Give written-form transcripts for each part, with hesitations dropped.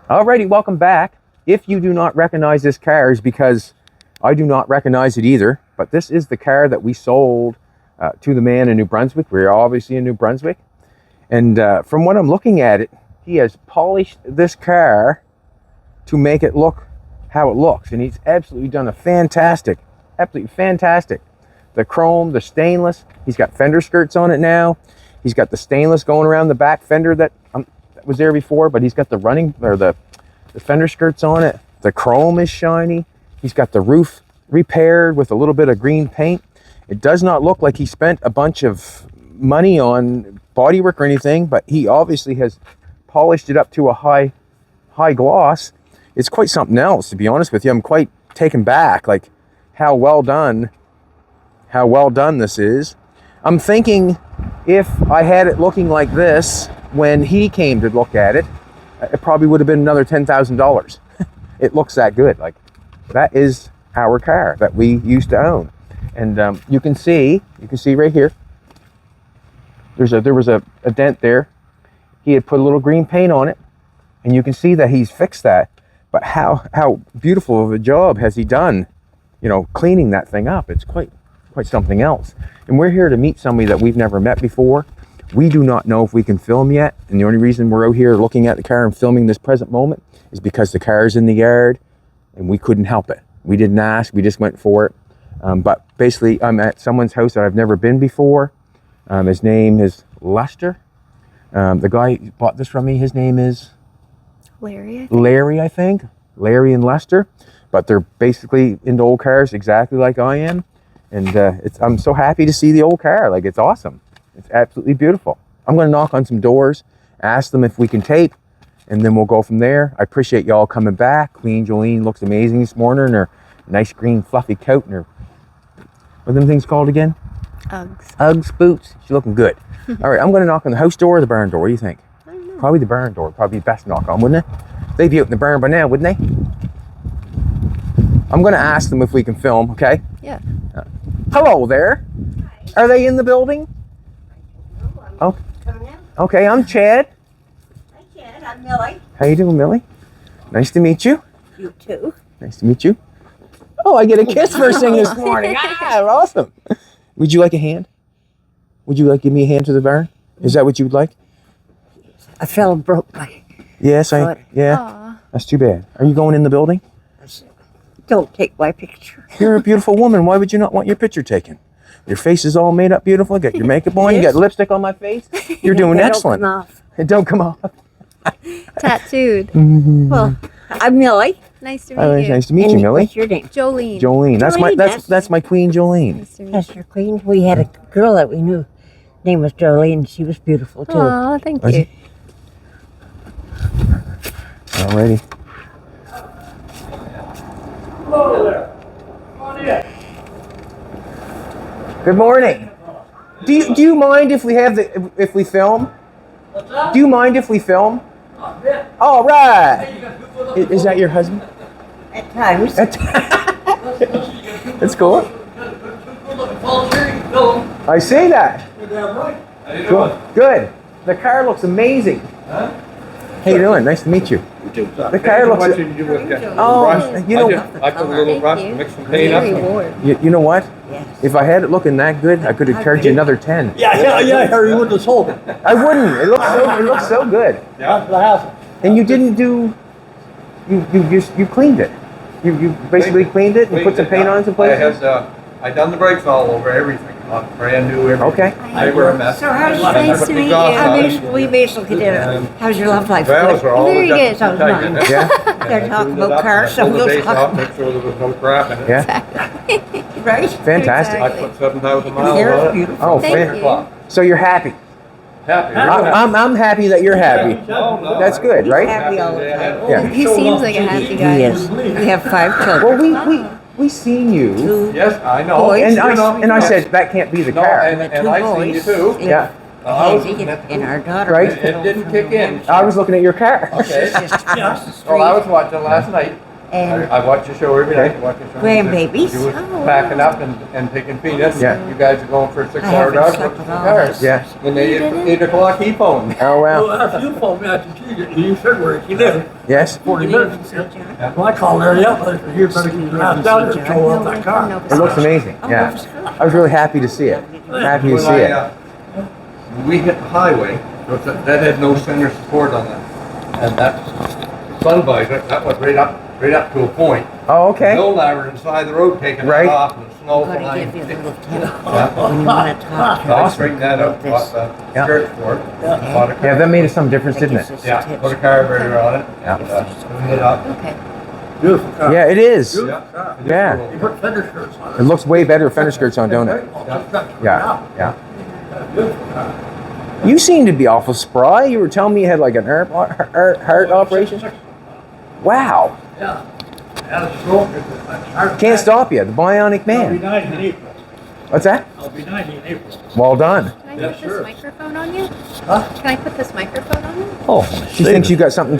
Alrighty, welcome back. If you do not recognize this car, is because I do not recognize it either. But this is the car that we sold to the man in New Brunswick. We're obviously in New Brunswick. And from what I'm looking at it, he has polished this car to make it look how it looks. And he's absolutely done a fantastic, absolutely fantastic. The chrome, the stainless, he's got fender skirts on it now. He's got the stainless going around the back fender that was there before, but he's got the the fender skirts on it. The chrome is shiny. He's got the roof repaired with a little bit of green paint. It does not look like he spent a bunch of money on bodywork or anything, but he obviously has polished it up to a high gloss. It's quite something else, to be honest with you. I'm quite taken back, like how well done this is. I'm thinking if I had it looking like this when he came to look at it, it probably would have been another $10,000. It looks that good. Like, that is our car that we used to own. And you can see right here, there was a dent there. He had put a little green paint on it, and you can see that he's fixed that. But how beautiful of a job has he done, cleaning that thing up. It's quite something else. And we're here to meet somebody that we've never met before. We do not know if we can film yet, and the only reason we're out here looking at the car and filming this present moment is because the car is in the yard and we couldn't help it. We didn't ask, we just went for it. But basically, I'm at someone's house that I've never been before. His name is Lester. The guy who bought this from me, his name is Larry, I think. Larry and Lester. But they're basically into old cars exactly like I am. And I'm so happy to see the old car. Like, it's awesome. It's absolutely beautiful. I'm going to knock on some doors, ask them if we can tape, and then we'll go from there. I appreciate y'all coming back. Queen Jolene looks amazing this morning in her nice green fluffy coat and her, what are them things called again? Uggs boots. She's looking good. All right, I'm going to knock on the house door or the barn door. What do you think? I don't know. Probably the barn door. Probably best knock on, wouldn't it? They'd be out in the barn by now, wouldn't they? I'm going to ask them if we can film, okay? Yeah. Hello there. Hi. Are they in the building? Oh, okay, I'm Chad. Hi, Chad. I'm Millie. How you doing, Millie? Nice to meet you. You too. Nice to meet you. Oh, I get a kiss first thing this morning. Awesome. Would you like a hand? Would you like to give me a hand to the barn? Is that what you would like? I fell and broke my Yes, foot. yeah. Aw. That's too bad. Are you going in the building? Don't take my picture. You're a beautiful woman. Why would you not want your picture taken? Your face is all made up beautiful. Got your makeup on. You got lipstick on my face. You're doing They excellent. Don't come off. It don't come off. Tattooed. Well, I'm Millie. Nice to meet you. Nice to meet you, And Millie. what's your name? Jolene. Jolene. Jolene, That's my Queen Jolene. Nice to meet That's you. your queen. We had a girl that we knew. Name was Jolene. She was beautiful too. Aw, thank Was you. Alrighty. Hello there. Come on in. Good morning. Do you mind if we film? What's that? Do you mind if we film? Oh, yeah. All Hey, right. you got people looking Is that your husband? At times. That's cool. good looking volunteer, you can film. I see that. You're damn right. How you doing? Good. The car looks amazing. Huh? How you doing? Nice to meet you. The car looks. What did you do with that? Oh, you know, I put a little Thank brush, you. mix some paint Very up. warm. you know what? Yes. If I had it looking that good, I could have charged you another 10. Yeah, Harry wouldn't have sold it. I wouldn't. It looks so good. Yeah, the house. And you didn't do. You cleaned it. You basically cleaned it and put some paint on some places. I done the brakes all over everything, brand new everything. Okay. They were a mess. So how's Nice to meet you. We basically did it. How's your love life? Valves were all Very adjusted good. to tighten it. Yeah. They're talking about cars, so Pull the we'll base talk off, make sure there was no crap in it. Yeah. right? Fantastic. I put 7,000 miles They're on it. beautiful. Oh, Thank fan- you. So you're happy. Happy. real happy. I'm happy that you're happy. Oh, no, That's good, right? Happy all the time. Yeah. He seems like a happy guy. He is. We have 5 children. Well, we seen you, Two Yes, I know. Boys. and You know, I said that can't be the no, car. and I seen you too. Yeah. The house, And our daughter. Right. was it didn't kick in. I was looking at your car. Okay. Just across the street. Well, I was watching last night. And I watch your show every night. I watch your show. grandbabies. You was Oh, packing wow. up and taking peanuts. Yeah. You guys are going for a 6 I hour haven't drive slept with with the all cars. this. Yeah. And they You didn't? 8 o'clock he phoned. Oh, Well, wow. after you phoned me, I said, you said where he lived, Yes. 40 minutes. Well, I called there, yeah, I said, you better keep your ass down there and show off that car. It looks amazing. Yeah. I was really happy to see it. Happy to When see it. we hit the highway, that had no center support on that. And that sun visor, that went right up to a point. Oh, okay. No ladder inside the road taking Right. it off and the snow I'm going to flying. give you a little tip when you want to talk to I'll her straighten that about up, this. bought the Yeah. skirt for it. Bought a Yeah, that made some difference, didn't it? Yeah, put a carburetor on it. Yeah. Cleaned it up. Okay. Beautiful car. Yeah, it is. Yeah. Yeah. You put fender skirts on It looks way better with fender skirts on, don't it? Yeah. Yeah. Beautiful car. You seem to be awful spry. You were telling me you had like an heart operation. Wow. Yeah. Had a stroke. Can't stop you. The bionic I'll be man. 90 in April. What's that? I'll be 90 in April. Well done. Can I Yes, put this sir. microphone on you? Huh? Can I put this microphone on you? Oh, She thinks you got something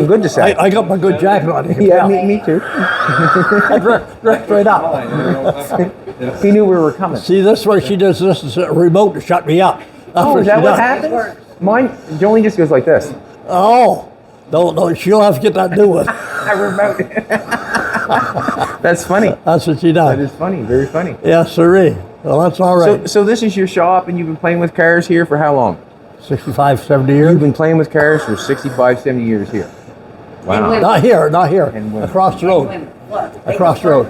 good to say. I got my good jacket on. You can Yeah, tell. me too. I dressed right up. He knew we were coming. See, this way she does this is a remote to shut me up. That's Oh, is she that what does. happens? Mine, Jolene just goes like this. Oh, no, she'll have to get that new one. I remote. That's funny. That's what she That does. is funny. Very funny. Yes, sirree. Well, that's all right. So this is your shop, and you've been playing with cars here for how long? 65, 70 You've years. been playing with cars for 65, 70 years here. Wow. Not here, not here. And women. Across the road. Across the road.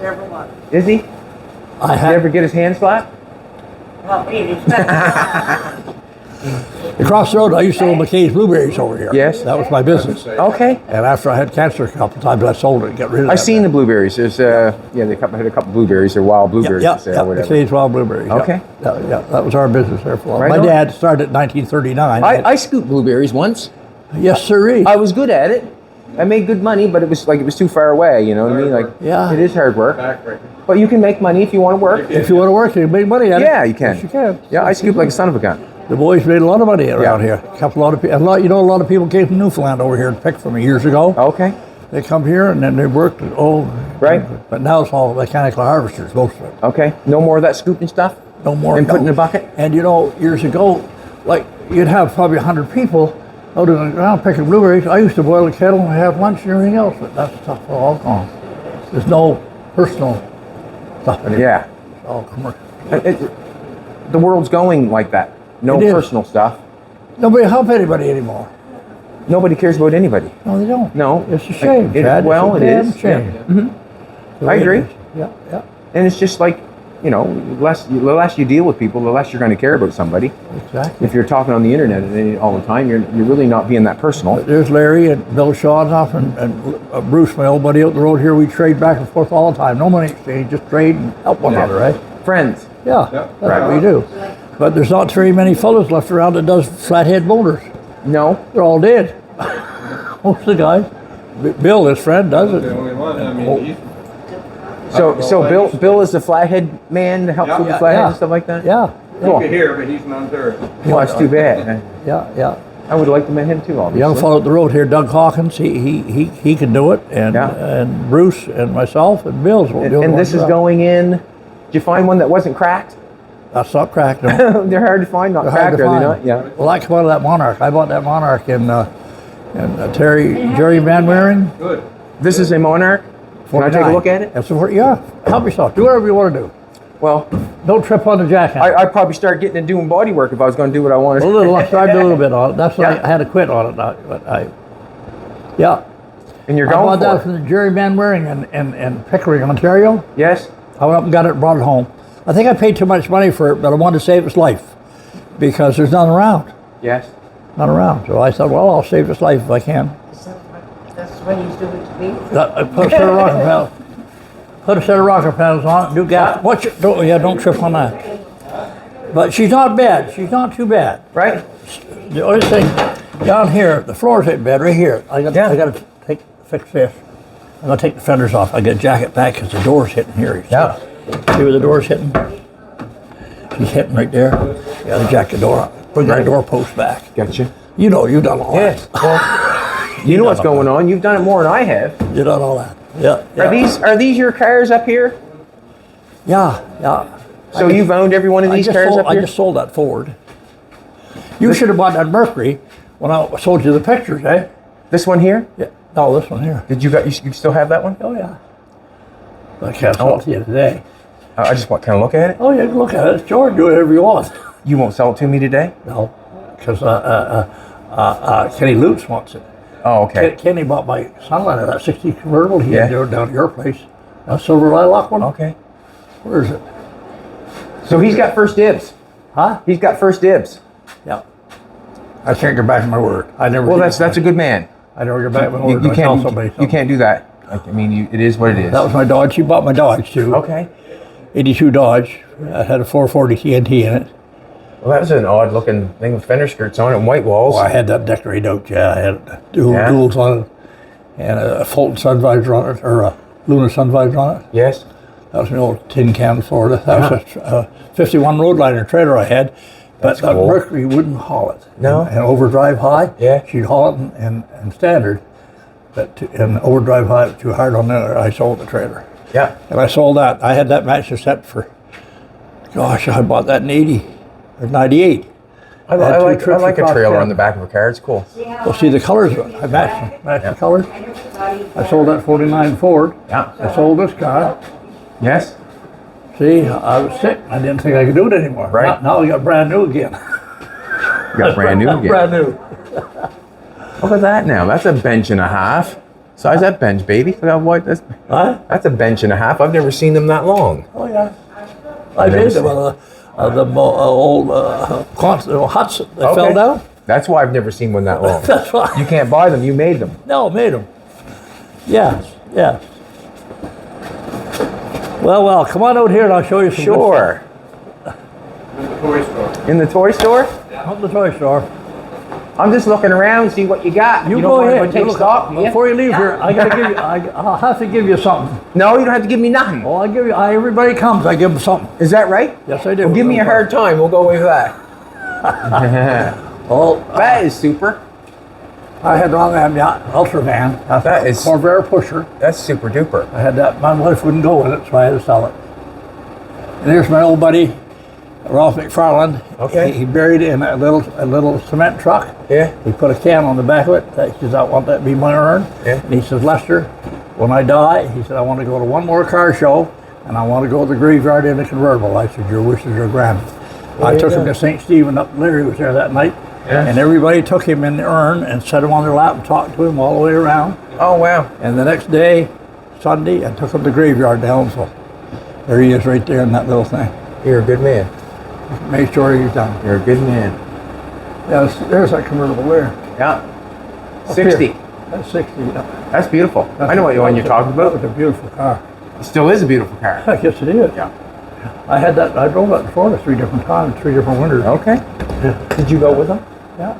Is he? I Did you ever had get his hand slapped? across the road. I used to own McKay's Blueberries over here. Yes. That was my business. Okay. And after I had cancer a couple times, I sold it and got rid of it. I've seen the blueberries. There's they had a couple blueberries. They're wild blueberries Yeah, for sale, whatever. McKay's Wild Blueberries. yeah. Okay. Yeah, that was our business there for a while. Right My on. dad started in 1939. I scooped blueberries once. Yes, sirree. I was good at it. I made good money, but it was too far away. You know what I mean? Like, Yeah. it is hard work. Backbreaker. But you can make money if you want to work. If you want to work, you can make money at it. Yeah, you can. Yes, you can. Yeah, I scoop like a son of a gun. The boys made a lot of money around Yeah. here. A lot of people. A lot of people came from Newfoundland over here and picked from me years ago. Okay. They come here and then they worked. Right. But now it's all mechanical harvesters, most of it. Okay. No more of that scooping stuff? No more. And put in a bucket? And years ago, like you'd have probably 100 people out in the ground picking blueberries. I used to boil a kettle and have lunch and everything else, but that stuff is all gone. There's no personal stuff in it. Yeah. It's all commercial. The world's going like that. No It is. personal stuff. Nobody help anybody anymore. Nobody cares about anybody. No, they don't. No. It's a shame, It- Chad. well, it's it a damn is. shame. Yeah. Mhm. The way I it agree. is. Yeah, yeah. And it's just like, the less you deal with people, the less you're going to care about somebody. Exactly. If you're talking on the internet all the time, you're really not being that personal. There's Larry and Bill Shawnoff and Bruce, my old buddy out the road here. We trade back and forth all the time. No money exchange, just trade and help one another, right? Friends. Yeah, Yeah. that's what we do. But there's not very many fellas left around that does flathead motors. No. They're all dead. Most of the guys. Bill, his friend, does The it. only one. I mean, he's So Bill is the flathead man that helps Yeah. with the Yeah, flathead yeah. and stuff like that? Yeah, he Cool. could hear, but he's in Ontario. Well, that's too bad. yeah. I would like to meet him too, The obviously. young fellow up the road here, Doug Hawkins, he can do it, and Yeah. and Bruce and myself and Bill's will do it. And this is going in. Did you find one that wasn't cracked? That's not cracked. No. They're hard to find, not They're hard cracked, to are they find. not? Yeah. Well, I come out of that Monarch. I bought that Monarch in Jerry Van Maren. Good. This is a Monarch. Can I take a 49. look at it? That's yeah. Help yourself. Do whatever you want to do. Well, Don't trip on the jackhammer. I'd probably start getting and doing body work if I was going to do what I wanted. A little. I tried to do a little bit on it. That's why Yeah. I had to quit on it now. But yeah. And you're I going bought that for from it. the Jerry Van Maren in Pickering, Ontario. Yes? I went up and got it and brought it home. I think I paid too much money for it, but I wanted to save its life because there's none around. Yes. None around. So I said, well, I'll save its life if I can. That's what he's doing to me. I put a set of rocker panels. Put a set of rocker panels on it. Do gas. Watch it. Don't trip on that. But she's not bad. She's not too bad. Right? The only thing down here, the floor's ain't bad. Right here, I got to fix this. I'm gonna take the fenders off. I got to jack it back because the door's hitting here. You see? Yeah. See where the door's hitting? She's hitting right there. You got to jack the door up. Bring the door post back. Gotcha. You know, you've done all Yes. Well, you know what's going on. You've done it more than I have. that. You've done all that. Yeah. Are these your cars up here? Yeah. So you've owned every one of these cars up I here? just sold that Ford. You should have bought that Mercury when I sold you the pictures, eh? This one here? Yeah. No, this one here. Did you still have that one? Oh yeah. I can't sell it to you today. I just want kind of look at it. Oh yeah, look at it. It's yours. Do whatever you want. You won't sell it to me today? No, because Kenny Lutz wants it. Oh, okay. Kenny bought my son that 60 convertible he had Yeah. down at your place. That silver lilac one. Okay. Where is it? So he's got first dibs. Huh? He's got first dibs. Yeah. I can't get back to my word. I never. Well, did. that's a good man. I never get back to my You, word. you I tell can't somebody you something. can't do that. Like, I mean, it is what it is. That was my Dodge. She bought my Dodge too. Okay. 82 Dodge. I had a 440 TNT in it. Well, that was an odd looking thing with fender skirts on it and white walls. Well, I had that decorated out. Yeah, I had duals on it, and a Fulton sun visor on it, or a Luna sun visor on it. Yes. That was an old tin can Florida. That was a 51 Roadliner trailer I had. But That's that cool. Mercury wouldn't haul it. No? And overdrive high, Yeah. she'd haul it in standard. But in overdrive high, it was too hard on there. I sold the trailer. Yeah. And I sold that. I had that matcher set for, gosh, I bought that in 80 or 98. I had two like trips a across trailer town. on the back of a car. It's cool. Well, see the colors, I matched the colors. I sold that 49 Ford. Yeah. I sold this car. Yes. See, I was sick. I didn't think I could do it anymore. Right. Now we got brand new again. You got brand new again. Brand new. Look at that now. That's a bench and a half. Size that bench, baby. Look how wide this. Huh? That's a bench and a half. I've never seen them that long. Oh yeah. I made them on the old huts that fell Okay. down. That's why I've never seen one that long. That's why. You can't buy them. You made them. No, made them. Yes, yes. Well, come on out here and I'll show you some. Sure. In the toy store. In the toy store? Up the toy store. I'm just looking around, see what you got. You don't go wanna ahead. Take You look- stock, do you? Before you leave here, I gotta give you. I'll have to give you something. No, you don't have to give me nothing. Oh, I give you. Everybody comes. I give them something. Is that right? Yes, I do. Well, give me a hard time. We'll go with that. Oh, That is super. I had on that Ultra van. That is- Corvair pusher. That's super duper. I had that. My wife wouldn't go with it, so I had to sell it. And there's my old buddy, Ralph McFarland. Okay. He buried it in a little cement truck. Yeah. He put a can on the back of it. He says, I want that to be my urn. Yeah. And he says, Lester, when I die, he said, I want to go to one more car show and I want to go to the graveyard in a convertible. I said, your wishes are granted. I took him to St. Stephen up. Larry was there that night. Yeah. And everybody took him in the urn and set him on their lap and talked to him all the way around. Oh, wow. And the next day, Sunday, I took him to the graveyard to Helmsville. There he is right there in that little thing. You're a good man. Make sure he's done. You're a good man. Yeah, there's that convertible there. Yeah. Up 60. here. That's 60. Yeah. That's beautiful. I know what one you're talking That about. was a beautiful car. It still is a beautiful car. I guess it is. Yeah. I had that. I drove that in Florida 3 different times, 3 different winters. Okay. Yeah. Did you go with them Yeah.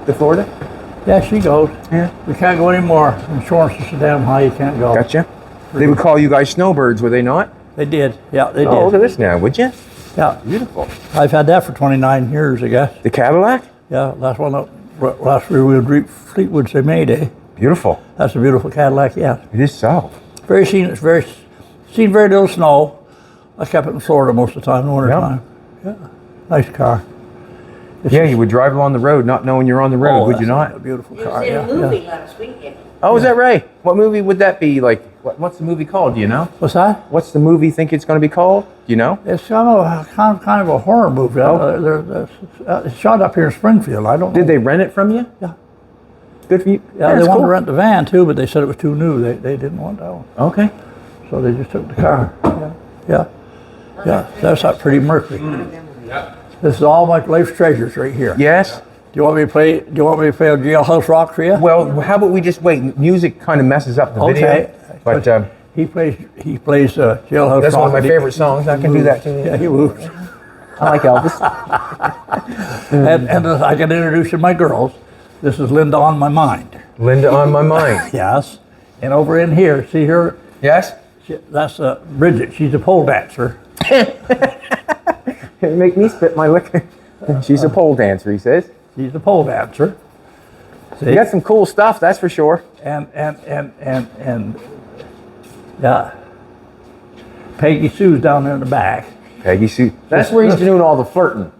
to Florida? Yeah, she goes. Yeah. We can't go anymore. Insurance is so damn high, you can't go. Gotcha. They would call you guys snowbirds, would they not? They did. Yeah, they Oh, look did. at this now, would you? Yeah. Beautiful. I've had that for 29 years, I guess. The Cadillac? Yeah, last one up, last rear-wheel Fleetwood they made, eh? Beautiful. That's a beautiful Cadillac, yeah. It is so. Seen very little snow. I kept it in Florida most of the time in the winter time. Yeah, nice car. Yeah, you would drive along the road not knowing you're on the road, would you that's not? A beautiful He car. was in Yeah, a movie yeah. last weekend. Oh, is that right? What movie would that be? Like, what's the movie called? Do you know? What's that? What's the movie think it's going to be called? Do you know? It's kind of a horror movie. Oh. It's shot up here in Springfield. I don't know. Did they rent it from you? Yeah. Good for you. Yeah, That's they wanted cool. to rent the van too, but they said it was too new. They didn't want that one, Okay. so they just took the car. Yeah. That's that pretty Mercury. Yeah. This is all my life's treasures right here. Yes. Do you want me to play? Do you want me to play a Jailhouse Rock for you? Well, how about we just wait? Music kind of messes up the video. Okay. But He plays Jailhouse that's Rock. one of my favorite songs. I can do that too. Yeah, he moves. I like Elvis. And I can introduce you to my girls. This is Linda on my mind. Linda on my mind. Yes. And over in here, see her? Yes. That's Bridget. She's a pole dancer. Make me spit my liquor. She's a pole dancer, he says. She's a pole dancer. See? You got some cool stuff, that's for sure. And Yeah. Peggy Sue's down there in the back. Peggy Sue. That's where he's doing all the flirting.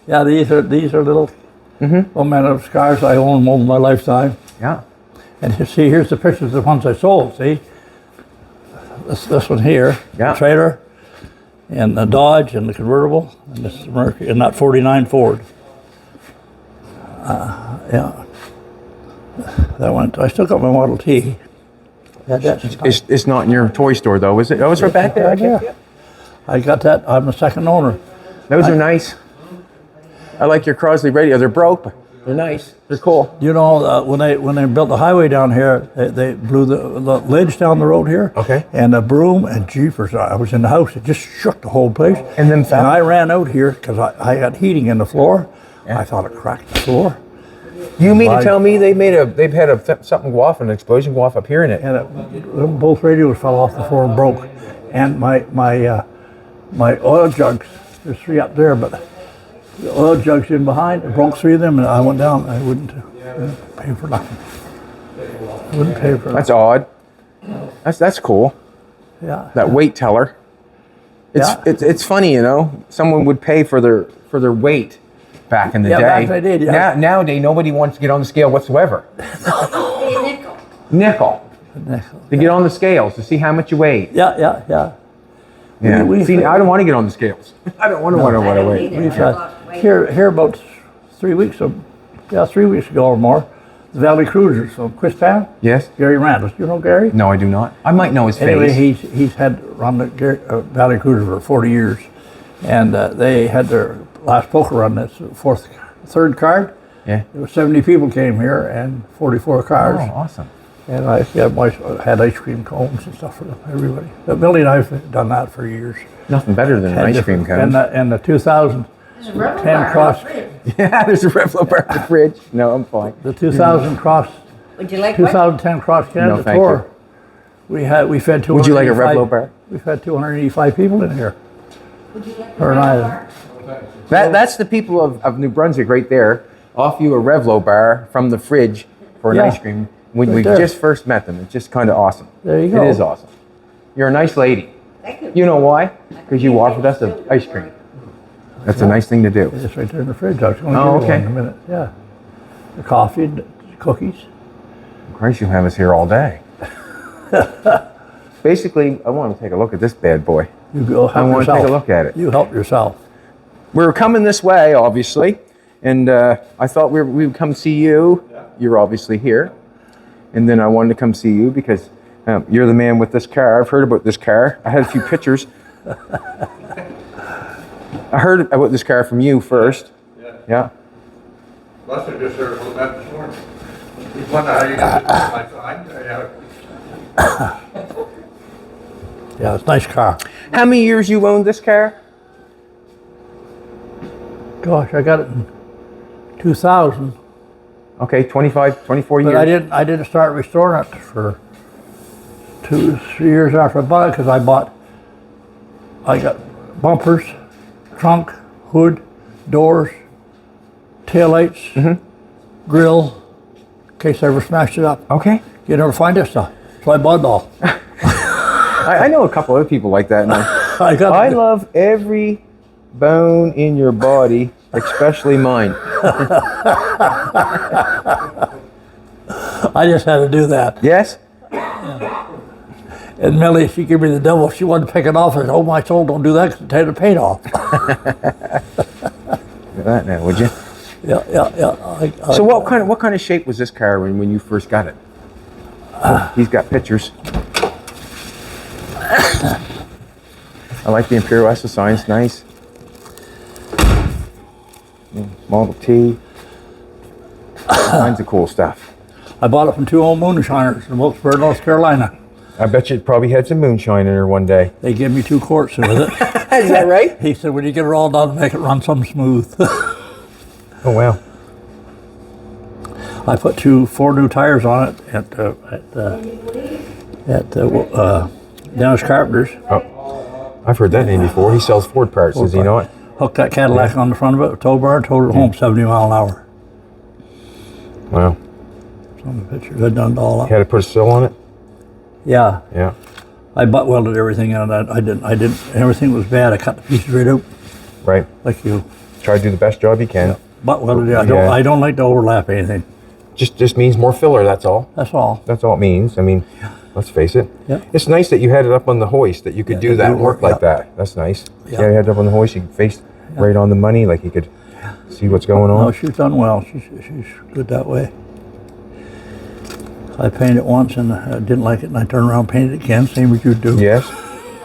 Yeah, these are little memento scars. I own them over my lifetime. Yeah. And you see, here's the pictures of the ones I sold. See, this one here, Yeah. the trailer, and the Dodge, and the convertible, and this is the Mercury, and that '49 Ford. Yeah, that one. I still got my Model T. Yeah, It's not in your toy store though, is it? Oh, it's right back there. Yeah. I got that. I'm the second owner. Those are nice. I like your Crosley radio. They're broke, but they're nice. They're cool. You know, when they built the highway down here, they blew the ledge down the road here. Okay. And a broom and jeepers. I was in the house. It just shook the whole place. And then And I ran out here because I got heating in the floor. Yeah. I thought it cracked the floor. You mean to tell me they've had something go off, an explosion go off up here in it? And both radios fell off the floor and broke. And my oil jugs, there's 3 up there, but the oil jugs in behind, it broke 3 of them, and I went down. I wouldn't pay for nothing. I wouldn't pay for That's nothing. odd. That's cool. Yeah. That weight teller. It's funny, you know. Someone would pay for their weight back in the day. Back they did, yeah. Nowadays, nobody wants to get on the scale whatsoever. Hey, Nickel. To get on the scales to see how much you weigh. Yeah. Yeah. We- See, I don't want to get on the scales. I don't want to know what I weigh. We've here about 3 weeks ago or more, the Valley Cruisers from Quispan. Yes. Gary Randall. You know Gary? No, I do not. I might know his Anyway, face. he's had run the Valley Cruiser for 40 years, and they had their last poker run. That's the third card. Yeah. There were 70 people came here and 44 cars. Oh, awesome. And I had ice cream cones and stuff for them, everybody. But Millie and I have done that for years. Nothing better than an Had ice cream different- cone. And the 2010 cross, Yeah, there's a Revlo bar in the fridge. No, I'm fine. the 2000 cross, Would you like what? 2010 cross Canada No, thank tour. We fed 285. Would you like a Revlo bar? We fed 285 people in here. Her and I. That's the people of New Brunswick right there. Offer you a Revlo bar from the fridge for an Yeah. ice cream. When Right we there. just first met them, it's just kind of awesome. There you go. It is awesome. You're a nice lady. Thank you. You know why? Because you offered us an ice cream. That's a nice thing to do. It's right there in the fridge. I was going to Oh, give you okay. one in a minute. Yeah. The coffee, and the cookies. Christ, you'll have us here all day. Basically, I want to take a look at this bad boy. You go help I want to yourself. take a look at it. You help yourself. We were coming this way, obviously, and I thought we would come see you. You're obviously here. And then I wanted to come see you because you're the man with this car. I've heard about this car. I had a few pictures. I heard about this car from you first. Yeah. Lester just heard about that this morning. He's wondering how you got it on my sign. Yeah, it's a nice car. How many years you owned this car? Gosh, I got it in 2000. Okay, 24 But years. I didn't start restoring it for 2-3 years after I bought it because I got bumpers, trunk, hood, doors, taillights, grill, in case I ever smashed it up. Okay. You never find that stuff. So I bought it all. I know a couple other people like that. And I I love every bone in your body, especially mine. I just had to do that. Yes? And Millie, she gave me the devil. She wanted to pick it off. I said, oh, my soul, don't do that because take the paint off. Look at that now, would you? Yeah. So what kind of shape was this car when you first got it? He's got pictures. I like the Imperial S sign, it's nice. Model T. All kinds of cool stuff. I bought it from 2 old moonshiners in Wilkesboro, North Carolina. I bet you it probably had some moonshine in her one day. They gave me 2 quarts with it. Is that right? He said, when you get it all done, make it run some smooth. Oh, wow. I put 4 new tires on it at Dennis Carpenter's. Oh, I've heard that name before. He sells Ford parts, does he not? Hooked that Cadillac on the front of it, tow bar, towed it home 70 mile an hour. Wow. Some of the pictures, I'd done it all up. You had to put a sill on it? Yeah. Yeah. I butt welded everything and I didn't, everything was bad. I cut the pieces right out, Right. like you. Try to do the best job you can. Butt welded it. Yeah. I don't like to overlap anything. Just means more filler, that's all. That's all. That's all it means. I mean, let's face it. Yeah. It's nice that you had it up on the hoist, that you could do that that do work work, like yeah. that. That's nice. Yeah. Yeah, you had it up on the hoist, you could face right on the money, like you could see what's going on. No, she's done well. She's good that way. I painted it once and I didn't like it, and I turned around and painted it again, same as you do. Yes.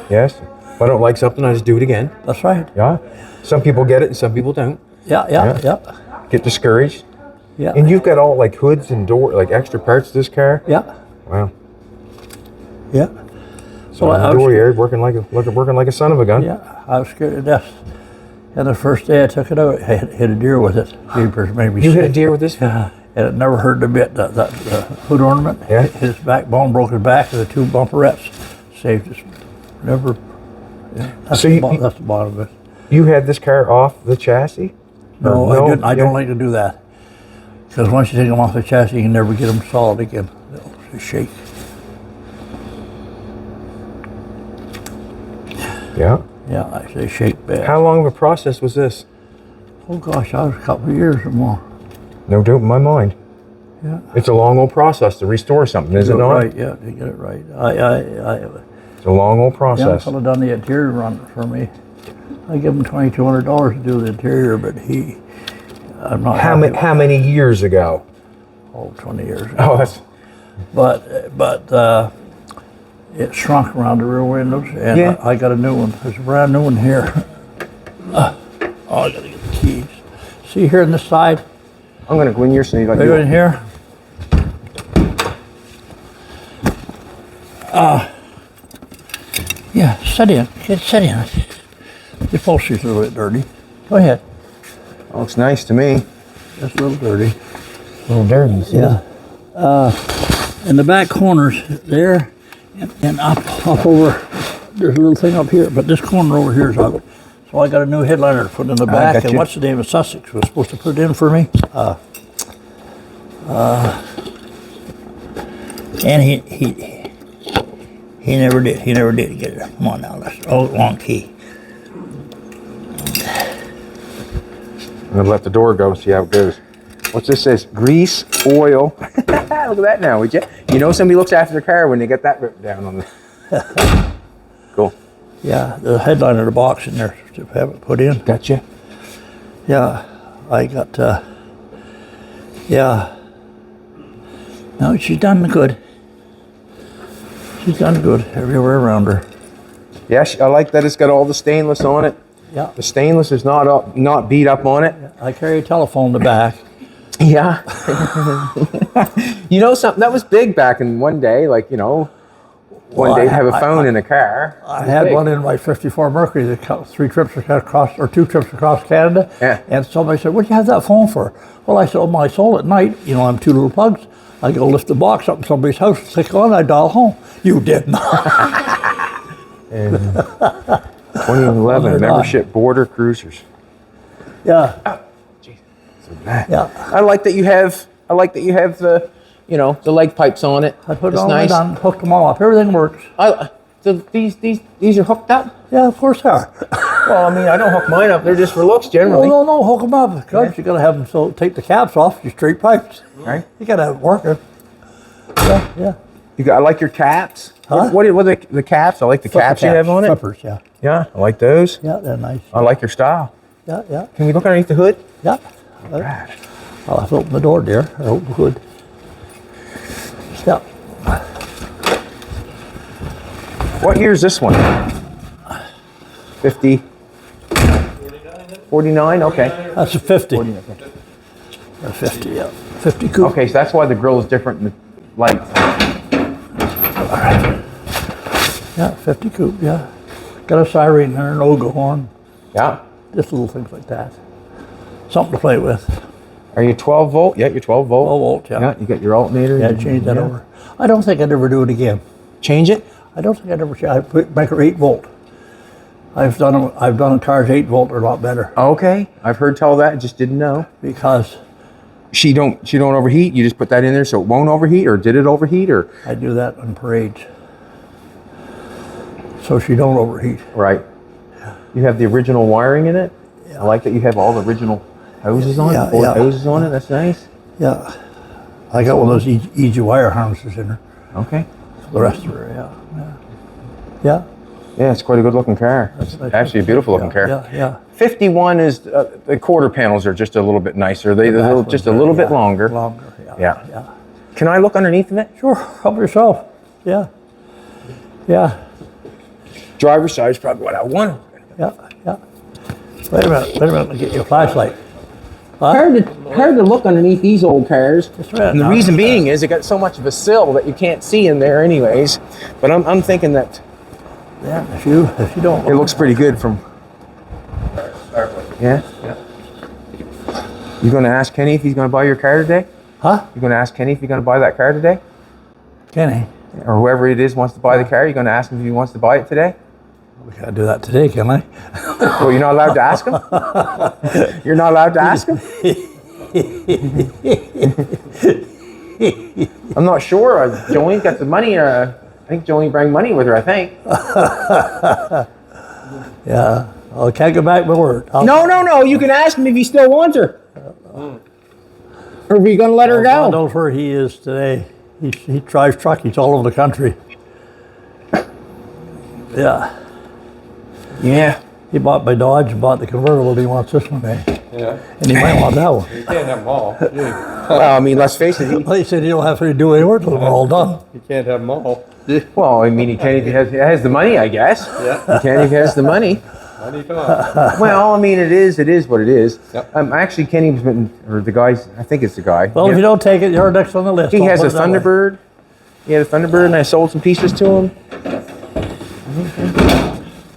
Yes. If I don't like something, I just do it again. That's right. Yeah. Some people get it and some people don't. Yeah. Get discouraged. Yeah. And you've got all like hoods and door, like extra parts to this car. Yeah. Wow. Yeah. So Well, I the was- door yard working like a son of a gun. Yeah. I was scared to death. And the first day I took it out, I hit a deer with it. Jeepers, made me You hit a sick. deer with this? Yeah. And it never hurt a bit. That hood ornament Yeah. hit his backbone, broke his back, and the two bumperettes saved us. Never. Yeah. That's, So that's the bottom of it. You had this car off the chassis? No, Or I didn't. I Yeah. don't like to do that. Because once you take them off the chassis, you can never get them solid again. They'll shake. Yeah. Yeah, they shake bad. How long of a process was this? Oh gosh, I was a couple of years or more. No doubt in my mind. Yeah. It's a long old process to restore something, is it Get not? Right, yeah, to get it right. It's a long old Yeah, process. fellow done the interior run for me. I give him $2,200 to do the interior, but I'm not How, happy. how many years ago? Oh, 20 years ago. Oh, that's But it shrunk around the rear windows, and Yeah. I got a new one. There's a brand new one here. Oh, I gotta get the keys. See here on this side, I'm gonna go in your sleeve. Like right in here. Yeah, sit in. Get sit in. The upholstery's a little bit dirty. Go ahead. Looks nice to me. Just a little dirty. A little dirty. See? Yeah. In the back corners there, and up over, there's a little thing up here, but this corner over here is up. So I got a new headliner to put in the back, got and you. what's the name of Sussex was supposed to put it in for me? And he never did. He never did get it. Come on now, let's long key. I'm gonna let the door go and see how it goes. What's this says? Grease, oil. Look at that now, would you? You know somebody looks after their car when they get that ripped down on the... Cool. Yeah, the headliner, the box in there to have it put in. Gotcha. Yeah, I got, yeah. No, she's done good. She's done good everywhere around her. Yeah, I like that it's got all the stainless on it. Yeah. The stainless is not beat up on it. I carry a telephone in the back. Yeah. You know something? That was big back in one day, like, you know, one Well, day to have a phone in a car. I had one in my 54 Mercury that cut 3 trips across, or 2 trips across Canada. Yeah. And somebody said, "What'd you have that phone for?" Well, I said, "Oh, my soul at night, you know, I'm 2 little plugs. I go lift the box up in somebody's house, click on, I dial home." You did not. And 2011 Oh, my God. membership border cruisers. Yeah, So bad. yeah. I like that you have the, you know, the leg pipes on it. I put it It's all nice. done, hooked them all up. Everything works. So these are hooked up? Yeah, of course they are. Well, I mean, I don't hook mine up. They're just for looks Oh, generally. no, hook them up. Because you got to have them so take the caps off, your straight pipes. Right? You got to have it working. Yeah. I like your caps. Huh? What are the caps? I like the caps you have on it. Flippers, yeah. Yeah, I like those. Yeah, they're nice. I like your style. Yeah. Can we look underneath the hood? Yeah. Right. I'll have to open the door, dear. I hope we could. Yeah. What year is this one? 50. 49? Okay. That's a 50. A 50, yeah. 50 coupe. Okay, so that's why the grill is different in the light. Yeah, 50 coupe, yeah. Got a siren there, an Oga horn. Yeah. Just little things like that. Something to play with. Are you 12 volt? Yeah, you're 12 volt. 12 volt, yeah. Yeah, you got your alternator. Yeah, change that over. I don't think I'd ever do it again. Change it? I don't think I'd ever make her 8 volt. I've done cars 8 volt are a lot better Okay, I've heard tell that. Just didn't know. because She don't overheat. You just put that in there so it won't overheat, or did it overheat, or I do that on parades. so she don't overheat. Right. You have the original wiring in it. I like that you have all the original hoses on it. Hoses on it. That's nice. Yeah. I got one of those easy wire harnesses in her. Okay. The rest of her, yeah. Yeah, it's quite a good looking car. It's actually a beautiful looking car. Yeah. 51 is the quarter panels are just a little bit nicer. They're just a little bit longer. Longer, Yeah. Can I look underneath of it? Sure, help yourself. Yeah. Driver's side is probably what I want. Yeah. Wait a minute, let me get you a flashlight. Hard to look underneath these old cars. That's right. And the reason being is it got so much of a sill that you can't see in there anyways. But I'm thinking that if you don't it looks pretty good from. Yeah? You going to ask Kenny if he's going to buy your car today? Huh? You going to ask Kenny if he's going to buy that car today? Kenny. Or whoever it is wants to buy the car, you going to ask him if he wants to buy it today? We can't do that today, can I? Well, you're not allowed to ask him? You're not allowed to ask him? I'm not sure. Jolene got the money. I think Jolene brought money with her, I think. Yeah. I can't go back my word. No. You can ask him if he still wants her. Or if you're going to let her God go. knows where he is today. He drives truck. He's all over the country. Yeah. Yeah. He bought my Dodge and bought the convertible. He wants this one, eh? Yeah. And he might want that one. You can't have them all. You Well, I mean, let's face it. Well, he said he don't have to do any work till they're all done. can't have them all. Well, I mean, he can if he has the money, I guess. Yeah. He can if he has the money. Money come. Well, I mean, it is what it is. Yep. Actually, Kenny's been, or the guys, I think it's the guy. Well, if you don't take it, you're next on the list. He I'll has put a it that way. Thunderbird. He had a Thunderbird, and I sold some pieces to him.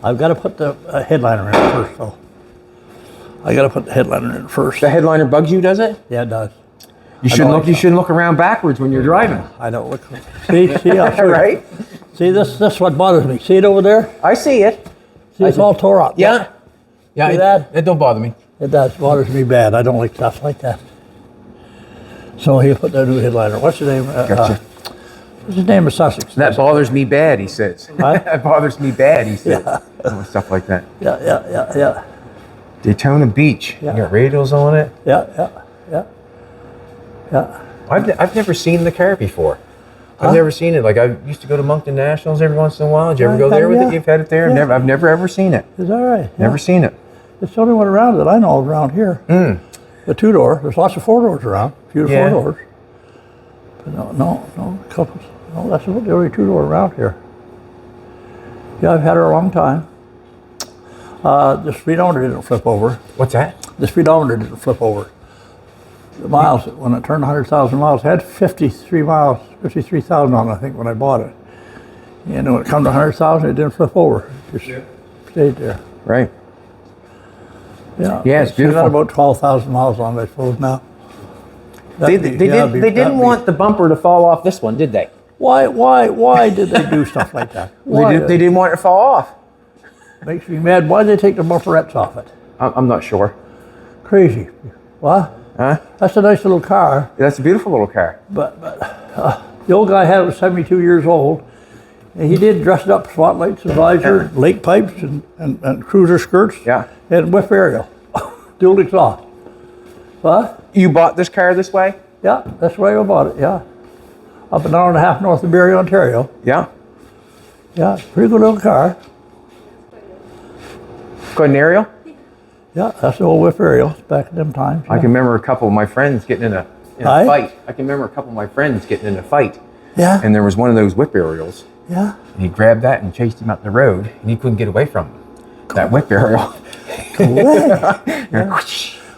I've got to put the headliner in first, though. I got to put the headliner in first. The headliner bugs you, does it? Yeah, it does. You I shouldn't know look. You shouldn't look around backwards when you're driving. I don't look. See, I'll show you. Right? See, this is what bothers me. See it over there? I see it. See, it's all tore up. Yeah. See that? It don't bother me. It does. Bothers me bad. I don't like stuff like that. So he'll put that new headliner. What's his name? Gotcha. What's his name of Sussex? That bothers me bad, he says. What? That bothers me bad, he says. Oh, stuff like that. Yeah. Daytona Beach. Yeah. You got radials on it. Yeah. I've never seen the car before. I've never seen it. Like, I used to go to Moncton Nationals every once in a while. Did you ever go there with it? You've had it there? Yeah. I've never ever seen it. Is that right? Never seen it. It's the only one around that I know of around here. The two-door. There's lots of four-doors around. Few Yeah. four-doors. But no, couples. No, that's the only two-door around here. Yeah, I've had her a long time. The speedometer didn't flip over. What's that? The speedometer didn't flip over. The miles, when it turned 100,000 miles, it had 53,000 on it, I think, when I bought it. And when it come to 100,000, it didn't flip over. It just stayed there. Right. Yeah. Yeah, it's beautiful. Got about 12,000 miles on it, I suppose, now. They didn't want the bumper to fall off this one, did they? Why did they do stuff like that? Why? They didn't want it to fall off. Makes me mad. Why did they take the bumperettes off it? I'm not sure. Crazy. What? Huh? That's a nice little car, That's a beautiful little car. but the old guy had it was 72 years old, and he did dress it up, spotlights and visor, lake pipes and cruiser skirts, Yeah. and whip aerial, dual exhaust. What? You bought this car this way? Yeah, that's the way I bought it, yeah. Up an hour and a half north of Barrie, Ontario. Yeah. Yeah, pretty good little car. Go ahead, Ariel. Yeah, that's the old whip aerial back in them times. I can remember a couple of my friends getting in a Aye? fight. I can remember a couple of my friends getting in a fight. Yeah, And there was one of those whip aerials. yeah. And he grabbed that and chased him up the road, and he couldn't get away from him. That whip aerial.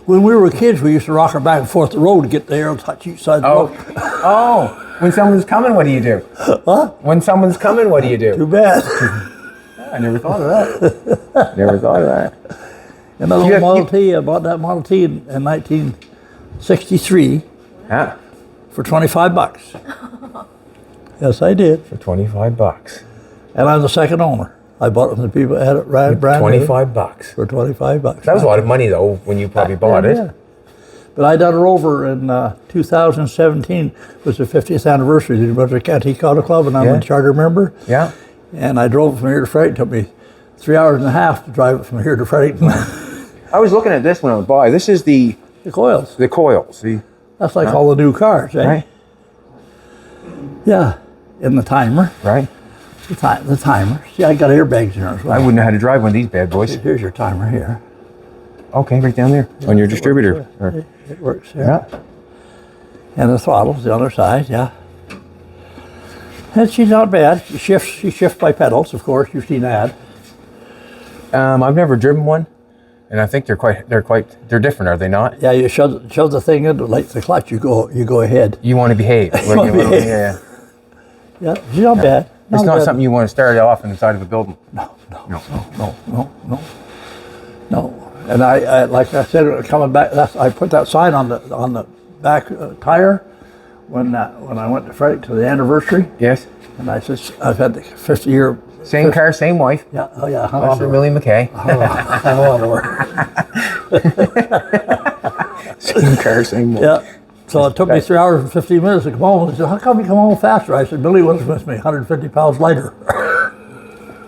When we were kids, we used to rock her back and forth the road to get the aerial touch each side of the road. Oh, when someone's coming, what do you do? What? When someone's coming, what do you do? Too bad. I never thought of that. Never thought of that. And that little Model T, I bought that Model T in 1963 Yeah, for $25. Yes, I did. for $25. And I'm the second owner. I bought it from the people that had it brand new $25. for $25. That was a lot of money, though, when you probably bought it. Yeah. But I done her over in 2017. Was the 50th anniversary of the New Brunswick Antique Auto Club, and I'm Yeah. a charter member. Yeah. And I drove from here to Fredericton. It took me 3 hours and a half to drive it from here to Fredericton. I was looking at this when I was by. This is the coils. the coils. See, That's like all the new cars, eh? right, Yeah. In the timer. right. The timer. See, I got airbags in there as well. I wouldn't know how to drive one of these bad boys. Here's your timer here. Okay, right down there on your distributor. It works here. Yeah. And the throttle's the other side, yeah. And she's not bad. She shifts by pedals, of course. You've seen that. I've never driven one, and I think they're different, are they not? Yeah, you shove the thing into like the clutch. You go ahead. You want to behave. wanna behave. Yeah. Yeah, she's not bad. It's not bad. something you want to start off on the side of a building. No. And I like I said, coming back, I put that sign on the back tire when I went to Fredericton to the anniversary. Yes. And I said, I've had the 50-year. Same car, same wife. Yeah. Oh yeah. Hung That's on for to her. Millie McKay. Hung on to her. Same car, same wife. Yeah. So it took me 3 hours and 15 minutes to come home. They said, how come you come home faster? I said, Billy was with me, 150 pounds lighter.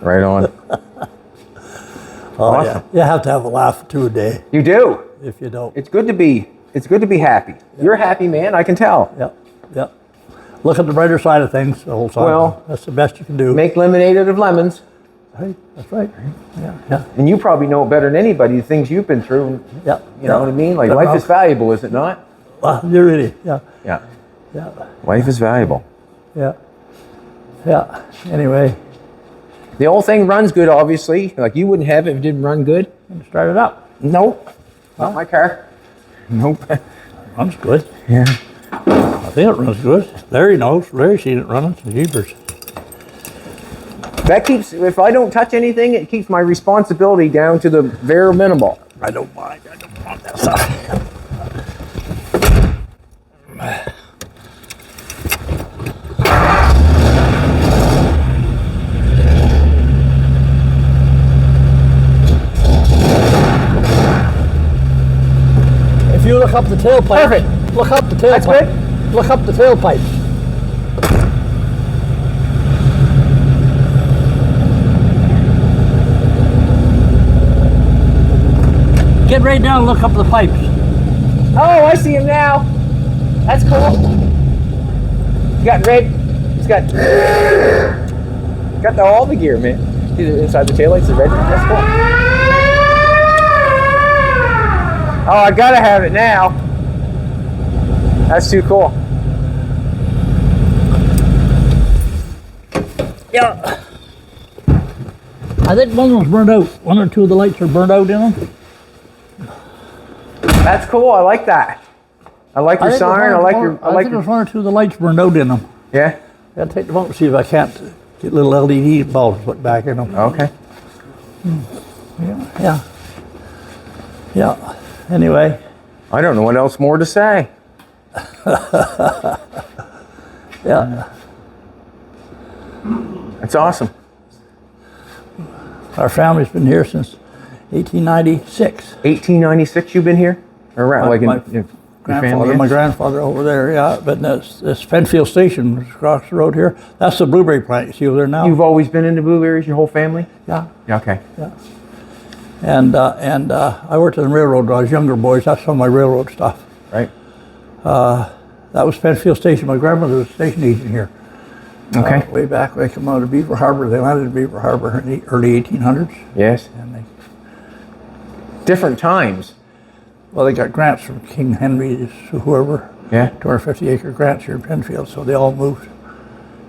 Right on. Oh, Awesome. yeah. You have to have a laugh or two a day. You do. If you don't. It's good to be happy. You're a happy man, I can tell. Yep. Look at the brighter side of things the whole time. Well, that's the best you can do. Make lemonade out of lemons. Right, that's right. Yeah. And you probably know better than anybody the things you've been through. Yeah. You know what I mean? Like Yeah. life is valuable, is it not? Well, you're really, yeah. Yeah. Life is valuable. Yeah. Anyway, The whole thing runs good, obviously. Like you wouldn't have it if it didn't run good. start it up. Nope. Not my car. Nope. Runs good. Yeah. I think it runs good. Larry knows. Larry's seen it running. Jeepers. That keeps, if I don't touch anything, it keeps my responsibility down to the very minimal. I don't mind. I don't want that stuff. If you look up the tailpipe. Perfect. Look up the tailpipe. That's good. Look up the tailpipe. Get right down and look up the pipes. Oh, I see him now. That's cool. He's got red. He's got all the gear, man. See the inside the taillights, the red. That's cool. Oh, I gotta have it now. That's too cool. Yeah. I think one was burned out. One or two of the lights are burned out in them. That's cool. I like that. I like your siren. I like your. I like think your. there's one or two of the lights burned out in them. Yeah. I gotta take them out and see if I can't get little LED bulbs put back in them. Okay. Yeah. Anyway. I don't know what else more to say. Yeah. That's awesome. Our family's been here since 1896. 1896. You've been here, or around like in your family? My grandfather over there, yeah. But this Penfield Station was across the road here. That's the blueberry plant. You see over there now? You've always been into blueberries, your whole family? Yeah. Yeah. Okay. Yeah. And I worked in the railroad when I was younger, boys. That's some of my railroad stuff. Right. That was Penfield Station. My grandmother was a station agent here. Okay. Way back, they came out of Beaver Harbor. They landed in Beaver Harbor in the early 1800s. Yes. And they, Different times. well, they got grants from King Henry, whoever. Yeah. 250-acre grants here in Penfield, so they all moved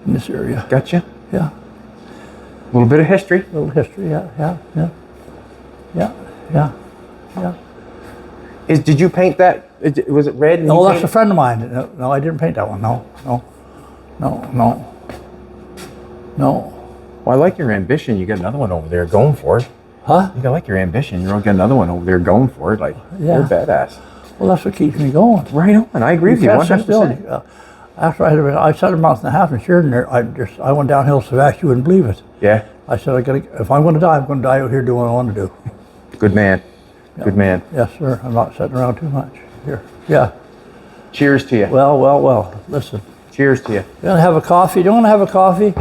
in this area. Gotcha. Yeah. A little bit of history. A little history, yeah. Did you paint that? Was it red? And No, you that's a painted- friend of mine. No, I didn't paint that one. No. Well, I like your ambition. You got another one over there going for it. Huh? You got like your ambition. You got another one over there going for it. Like Yeah. you're badass. Well, that's what keeps me going. Right on. I agree with you. Can't 100%. sit still. After I sat a month and a half in Sheridan there, I went downhill so fast you wouldn't believe it. Yeah. I said, if I'm going to die, I'm going to die out here doing what I want to do. Good man. Good man. Yes, sir. I'm not sitting around too much here. Yeah. Cheers to you. Well. Listen, Cheers to you. you want to have a coffee? Do you want to have a coffee?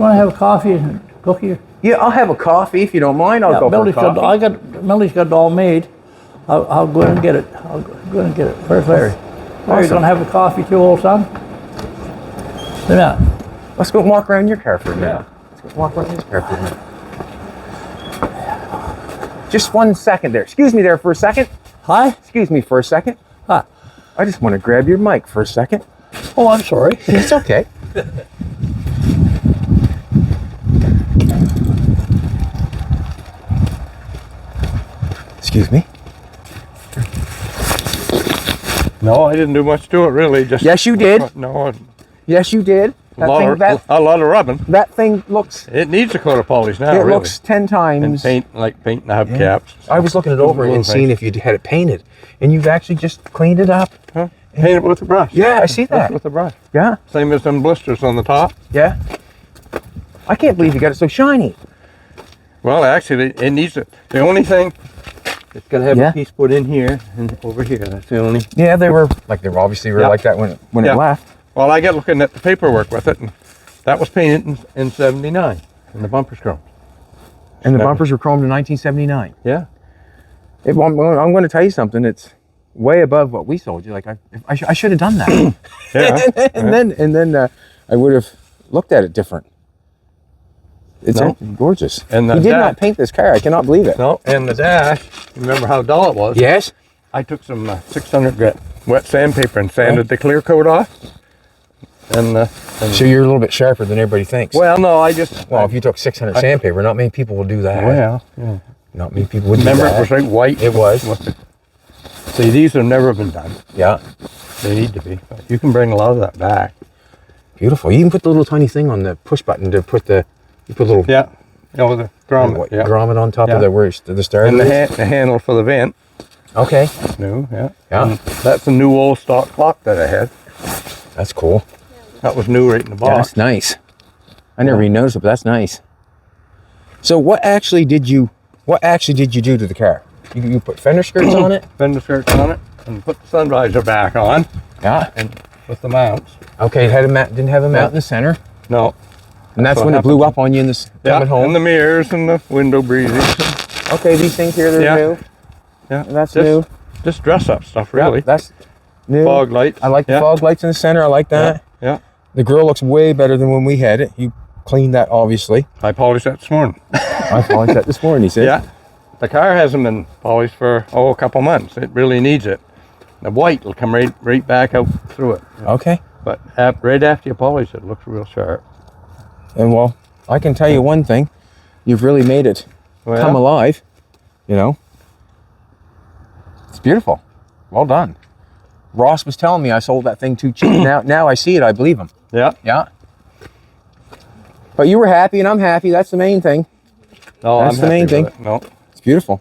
want to have a coffee and cookie? Yeah, I'll have a coffee if you don't mind. I'll go for a coffee. Millie's got it all made. I'll go in and get it. I'll go in and get it. Where's Larry? Larry, you Awesome. gonna have a coffee too, old son? Do that. Let's go walk around your car for a minute. Let's go walk around his car for a minute. Just 1 second there. Excuse me there for a second. Hi? Excuse me for a second. Hi. I just want to grab your mic for a second. Oh, I'm sorry. It's okay. Excuse me. No, I didn't do much to it really. Just Yes, you did. No, Yes, you did. a lot of rubbing. That thing looks. It needs a coat of polish now. It really. looks 10 And times. paint paint and hubcaps. I was looking it over and seeing if you had it painted, and you've actually just cleaned it up. Huh? Paint it with a brush. Yeah, I see Just that. with a brush. Yeah, Same as them blisters on the top. yeah. I can't believe you got it so shiny. Well, actually, it needs it. The only thing, it's got to have Yeah. a piece put in here and over here. That's the only. Yeah, they were obviously Yeah. like that when Yeah. it left. Well, I got looking at the paperwork with it, and that was painted in '79, and the bumper's chrome. And the Yeah. bumpers were chromed in 1979. Yeah. I'm going to tell you something. It's way above what we sold you. Like I should have done that. Yeah. and then I would have looked at it different. It's No. actually gorgeous. And he the did dash- not paint this car. I cannot believe it. No, and the dash. Remember how dull it was? Yes. I took some 600 grit wet sandpaper and sanded the clear coat off. And So you're a little bit sharper than everybody thinks. well, no, I just. Well, if you took 600 sandpaper, not many people will do that. Well, yeah. Not many people would Remember, do that. it was like white. It was. See, these have never been done. Yeah. They need to be. But you can bring a lot of that back. Beautiful. You can put the little tiny thing on the push button to put the, you put a little Yeah. Oh, the grommet. Yeah. grommet on top Yeah. of the starter. And is. the handle for the vent. Okay. That's new. Yeah. Yeah. And that's a new old stock clock that I had. That's cool. That was new right in the Yeah, box. that's nice. I never even noticed it, but that's nice. So what actually did you do to the car? You put fender skirts on it? Fender skirts on it, and put the sun visor back on, Yeah. and with the mounts. Okay, it had didn't have a mount in the center. No. And that's what when it blew happened. up on you in this coming home. and the mirrors and the window breezes. Okay, these things here, they're Yeah. new. Yeah. And that's just, new. Just dress up stuff, really. Yeah, that's new. Fog lights. I like the Yeah. fog lights in the center. I like that. Yeah. The grill looks way better than when we had it. You cleaned that, obviously. I polished that this morning. I polished that this morning, he said. Yeah. The car hasn't been polished for, a couple months. It really needs it. The white will come right back out through it. Okay. But right after you polish it, it looks real sharp. And well, I can tell you one thing. You've really made it Well, come alive. You know? It's beautiful. Well done. Ross was telling me I sold that thing too cheap. Now I see it, I believe him. Yeah. Yeah. But you were happy and I'm happy. That's the main thing. No, That's I'm the main happy with thing. it. No. It's beautiful.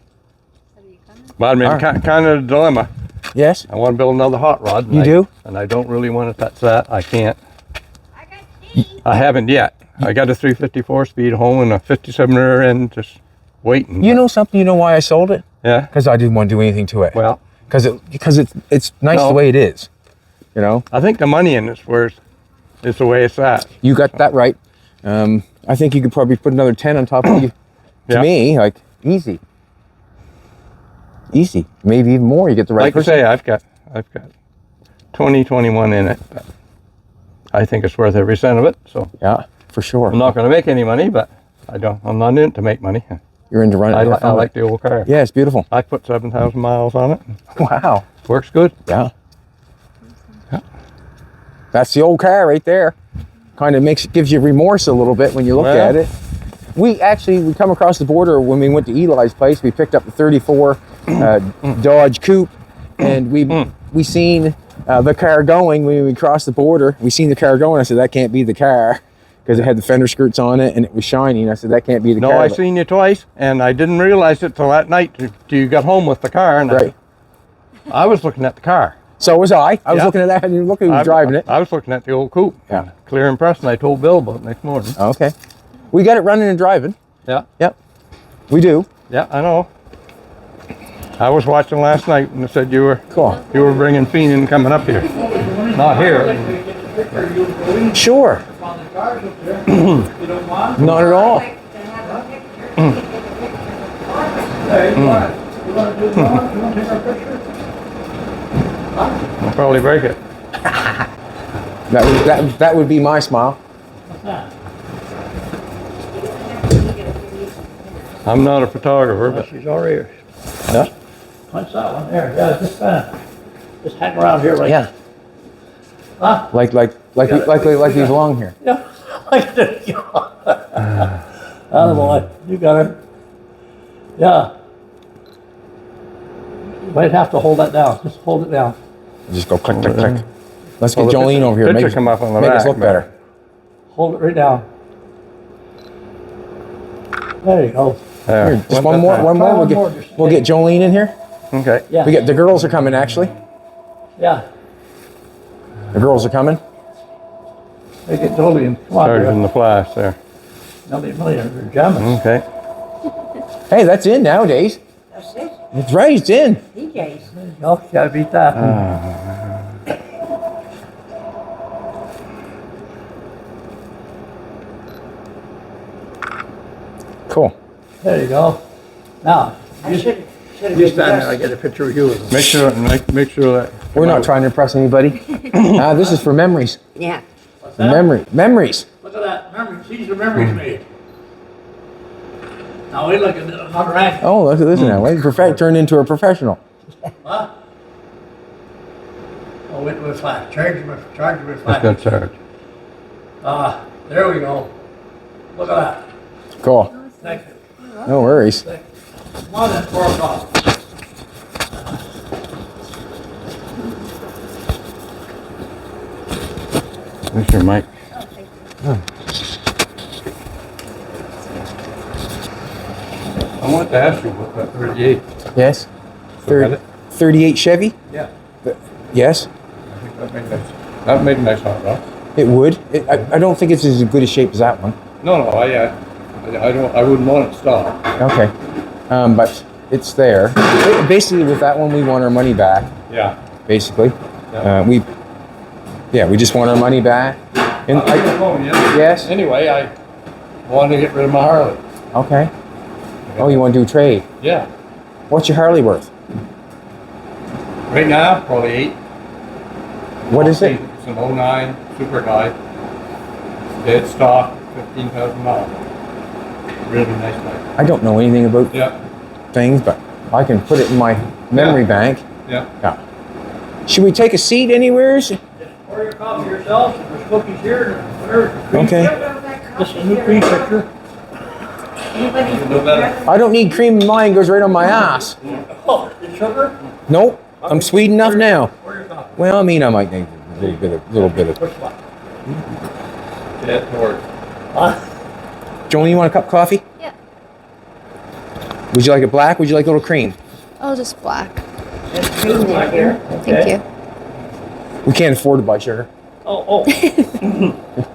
But I mean, All right. kind of a dilemma. Yes. I want to build another hot rod. And You do? And I don't really want to touch that. I can't. I haven't yet. I got a 354 speed home and a 57 rear end just waiting. You know something? You know why I sold it? Yeah. Because I didn't want to do anything to it. Well, Because it's nice No. the way it is. You know? I think the money in it's where it's the way it's at. You got that right. I think you could probably put another 10 on top of you. To Yeah. me, like, easy. Easy. Maybe even more. You get the right Like I person. say, I've got 2021 in it. But I think it's worth every cent of it. So Yeah, for sure. I'm not going to make any money, but I'm not in it to make money. You're into running. I like the old car. Yeah, it's beautiful. I put 7,000 miles on it. Wow. Works good. Yeah. That's the old car right there. Kind of gives you remorse a little bit when you look Well. at it. We come across the border when we went to Eli's place. We picked up the 34 Dodge Coupe, and we seen the car going when we crossed the border. We seen the car going. I said, that can't be the car, because it had the fender skirts on it and it was shining. I said, that can't be the No, car. I seen you twice, and I didn't realize it till that night till you got home with the car. And Right. I was looking at the car. So was I. I was Yeah. looking at that, and you look who was driving it. I was looking at the old coupe. Yeah. Clear impression. I told Bill about it next morning. Okay. We got it running and driving. Yeah. Yep. We do. Yeah, I know. I was watching last night when they said you were Cool. bringing Feenan coming up here. Not here. Sure. cars up there. You don't mind? Not at all. To have a picture. Hey, you want to do the one? You want to take our picture? I'll probably break it. That would be my smile. What's that? I'm not a photographer, Well, but she's already. Yeah. What's that one there? Yeah, just hang around here like. Yeah. Huh? Like you belong here. Yeah. Like this. Attaboy. You got her. Yeah. You might have to hold that down. Just hold it down. Just go click, click, click. Let's Well, get the Jolene picture- over here. picture Make, come up on the make us back, look but- better. Hold it right down. There you go. there. Here, just one more. Try We'll one get more, just- we'll get Jolene in here. Okay. Yeah. We get the girls are coming actually. Yeah. The girls are coming. They get Julian. Come on, Charging girl. the flash there. They're jamming. Okay. Hey, that's in nowadays. That's it. That's right. It's in. DJs. Oh, you gotta beat that. Cool. There you go. Now, I should have you stand there. I get a picture of you with them. Make sure that. We're not trying to impress anybody. This is for memories. Yeah. What's that? Memories. Look at that. Memories. These are memories made. Now we look at another angle. Oh, look at this now. Wait, turn into a professional. Huh? Oh, wait with flash. Charge with It's flash. got charge. There we go. Look at that. Cool. Thank you. No worries. Come on then, 4 o'clock. There's your mic. I want to ask you about that 38. Yes. So had it? 38 Chevy. Yeah. Yes. I think that made a nice hot rod. It would. I don't think it's as good a shape as that one. No, I wouldn't want it stopped. Okay. But it's there. Basically, with that one, we want our money back. Yeah. Basically, Yeah. we just want our money back. And yes. Anyway, I want to get rid of my Harley. Okay. Oh, you want to do trade? Yeah. What's your Harley worth? Right now, probably 8. What is it? It's an 09 Super Guy. Dead stock, 15,000 miles. Really nice bike. I don't know anything about Yeah. things, but I can put it in my memory bank. Yeah. Yeah. Should we take a seat anywhere? Just pour your coffee yourself. There's cookies here. And whatever. Okay. This is a new cream picture. Anybody? You know better. I don't need cream in mine. Goes right on my ass. Oh, the sugar? Nope. I'm sweet enough now. Pour your coffee. Well, I mean, I might need a little bit of. Which one? Dead torch. Jolene, you want a cup of coffee? Yeah. Would you like it black? Would you like a little cream? Oh, just black. There's cream in here. Thank you. We can't afford to buy sugar. Oh.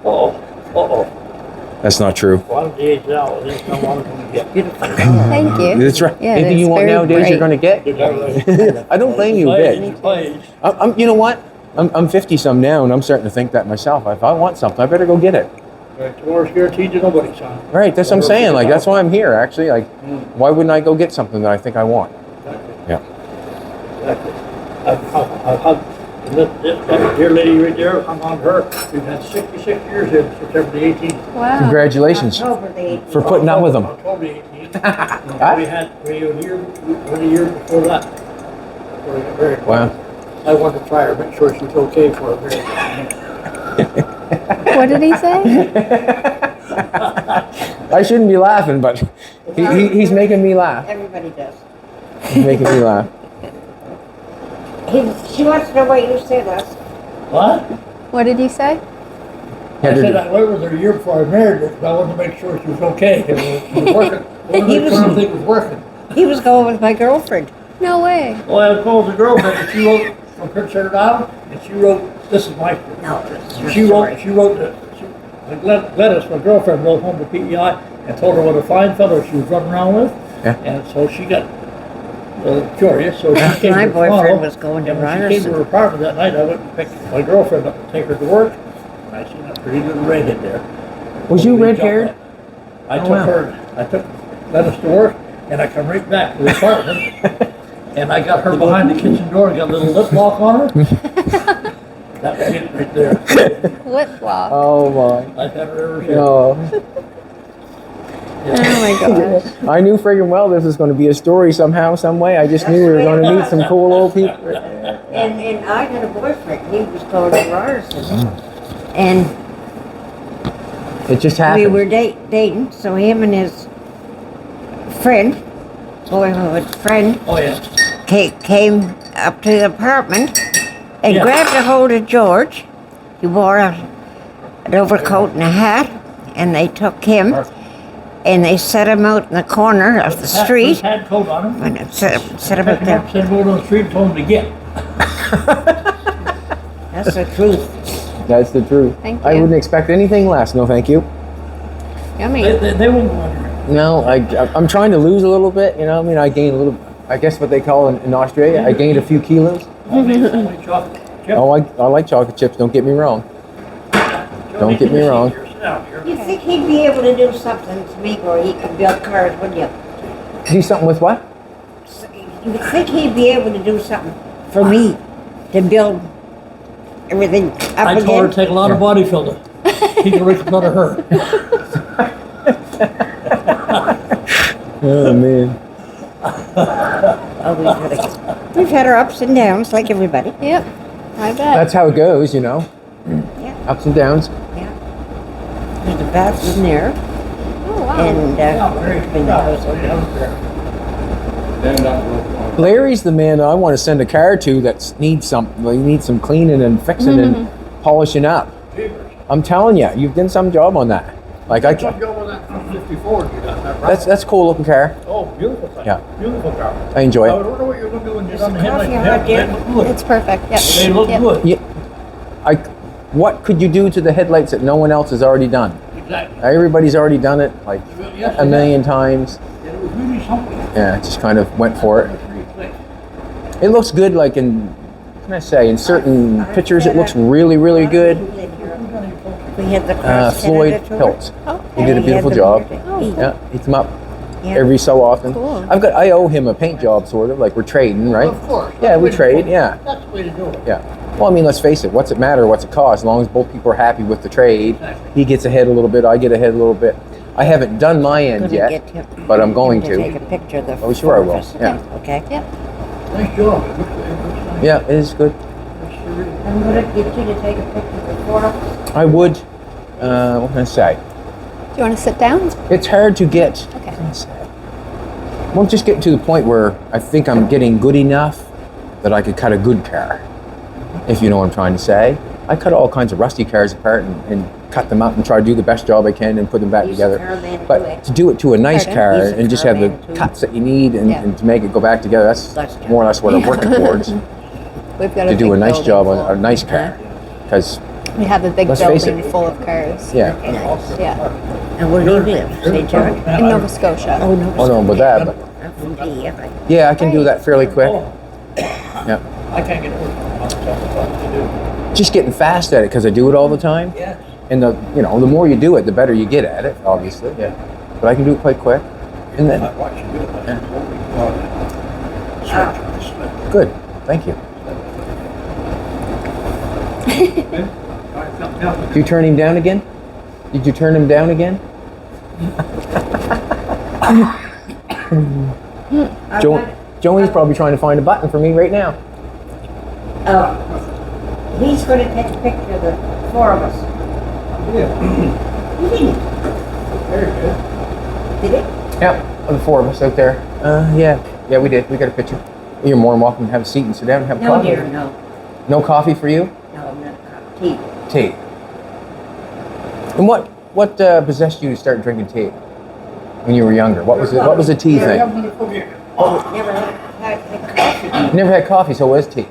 Oh. Oh. That's not true. One of these now, there's no one going to get. Beautiful. Thank you. That's right. Yeah, Anything it's you want very nowadays, you're bright. going to get. I don't blame you a bit. You know what? I'm 50 some now, and I'm starting to think that myself. If I want something, I better go get it. Tomorrow's guaranteed to nobody, son. Right. That's what I'm saying. Like that's why I'm here. Actually, like, why wouldn't I go get something that I think I want? Yeah. Exactly. I've hugged that dear lady right there. I'm on her. We've had 66 years in September the 18th. Wow. Congratulations October the 18th. for putting up with them. October the 18th. we were a year before that. Before we got married. Wow. I wanted to try her, make sure she's okay for her. What did he say? I shouldn't be laughing, but he's making me laugh. Everybody does. He's making me laugh. She wants to know what you said, Les. What? What did you say? I said I lived with her a year before I married her, because I wanted to make sure she was okay. She was working. Everything was working. He was going with my girlfriend. No way. Well, I called the girlfriend, and she wrote from Prince Edward Island, and she wrote, this is my story. No, it's your She story. wrote Gladys, my girlfriend, wrote home to PEI and told her what a fine fellow she was running around with. Yeah. And so she got curious, so she came My to boyfriend Toronto, was going to and when she came to Ryerson. her apartment that night, I went and picked my girlfriend up to take her to work. and I seen a pretty little redhead there. Was you We red-haired? jumped that. I Oh, took wow. her, let us to work, and I come right back to the apartment, and I got her behind the kitchen door, got a little lip lock on her. That was it right there. Lip lock. Oh my. I've had her ever since. No. Oh my gosh. I knew friggin' well this was going to be a story somehow, some way. I just knew we were going to meet some cool old people. And I had a boyfriend. He was called Ryerson. And It just we happened. were dating, so him and his friend, boyhood friend, Oh, yeah. came up to the apartment and Yeah. grabbed a hold of George. He wore an overcoat and a hat, and they took him and they set him out in the corner of the street. Had coat on him. And set him Picked out him there. up, said go to the street, told him to get. That's the truth. That's the truth. Thank I you. wouldn't expect anything less. No, thank you. Yummy. They won't go under it. No, I'm trying to lose a little bit. You know, I mean, I gained a little. I guess what they call in Australia, I gained a few kilos. Only chocolate chip. Oh, I like chocolate chips. Don't get me wrong. Don't get me wrong. You think he'd be able to do something to me where he could build cars, wouldn't you? Do something with what? You would think he'd be able to do something for me to build everything up I told her again. to take a lot of body filler. He can reach out of her. Oh man. Oh, we've had our ups and downs like everybody. Yep. I bet. That's how it goes, you know. Yeah, Ups and downs. yeah. There's a bathroom there, Oh wow. and Stand up real close. Larry's the man I want to send a car to that needs some cleaning and fixing and polishing up. I'm telling you, you've done some job on that. Like Some job on that 54 you got that right? that's a cool looking car. Oh, beautiful thing. Yeah. Beautiful car. I enjoy I it. wonder what you're going to do when you're done the coffee headlights. out there. They look good. It's perfect. Yep. They look Yep. good. Yeah. What could you do to the headlights that no one else has already done? Exactly. Everybody's already done it like Yes, a million times. It was really something. Yeah, just kind of went for it. That's really quick. It looks good, like in, what can I say, in certain pictures it looks really, really good. we had the cross Floyd senator tour. Hiltz. Okay. He did a He beautiful had job. the- Yeah, he come up Yeah. every so often. Cool. I owe him a paint job, sort of, like we're trading, right? Of course. Yeah, That's we the way to trade, do it. yeah. That's the way to do it. Yeah. Well, I mean, let's face it. What's it matter? What's it cost? As long as both people are happy with the trade, Exactly. he gets ahead a little bit, I get ahead a little bit. I haven't done my end Gonna yet, get him- but I'm going to take to. a picture of the Oh, sure I will. four of us. Yeah. Okay. Yep. Nice job. It looks nice. Yeah, it is good. I'm gonna get you to take a picture of the four of us. I would. What can I say? Do you want to sit down? It's hard to get. Okay. What can I say? Well, just getting to the point where I think I'm getting good enough that I could cut a good car, if you know what I'm trying to say. I cut all kinds of rusty cars apart and cut them up and try to do the best job I can and put them back He's a together. car man too, But to do it to a nice Pardon? car He's a and just car have the man too. cuts that you need and, Yeah. and to make it go back together, that's Nice car. more or less what I'm working towards. We've got To do a big nice building job full on a nice of- car. Because, We have a big Let's face building it. full of cars. yeah. Yeah. And where do you live? St. John? In Nova Scotia. Oh, no. Oh, no, but that, but I'm from P. yeah, I can do that fairly quick. Oh, Yeah. I can't get over it. To do. Just getting fast at it because I do it all the time. Yes. And the more you do it, the better you get at it, obviously. Yeah. But I can do it quite quick. And then, I watch you do it. That's holy God. good. Thank you. Did you turn him down again? Did you turn him down again? Joey's probably trying to find a button for me right now. He's gonna take a picture of the four of us. He didn't, Very good. did he? Yeah, the four of us out there. Yeah, we did. We got a picture. You're more than welcome to have a seat and sit down and have No, coffee. dear, no. No coffee for you? No, not tea. Tea. And what possessed you to start drinking tea when you were younger? What was the tea Yeah, thing? I'm gonna go get it. Never had coffee. Never had coffee, so what is tea?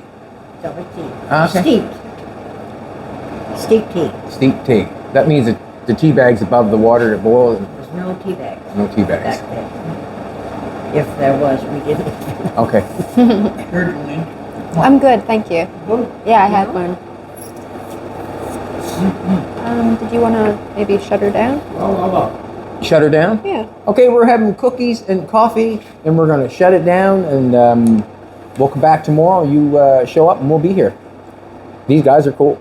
So with tea. Ah, okay. Steeped. Steeped tea. Steep tea. That means that the tea bag's above the water that boils. There's no tea bags. No tea bags. Back then. If there was, we didn't. Okay. Here, Jolene. I'm good, thank you. Good. Yeah, I had one. Did you want to maybe shut her down? Shut her down? Yeah. Okay, we're having cookies and coffee, and we're going to shut it down, and we'll come back tomorrow. You show up, and we'll be here. These guys are cool.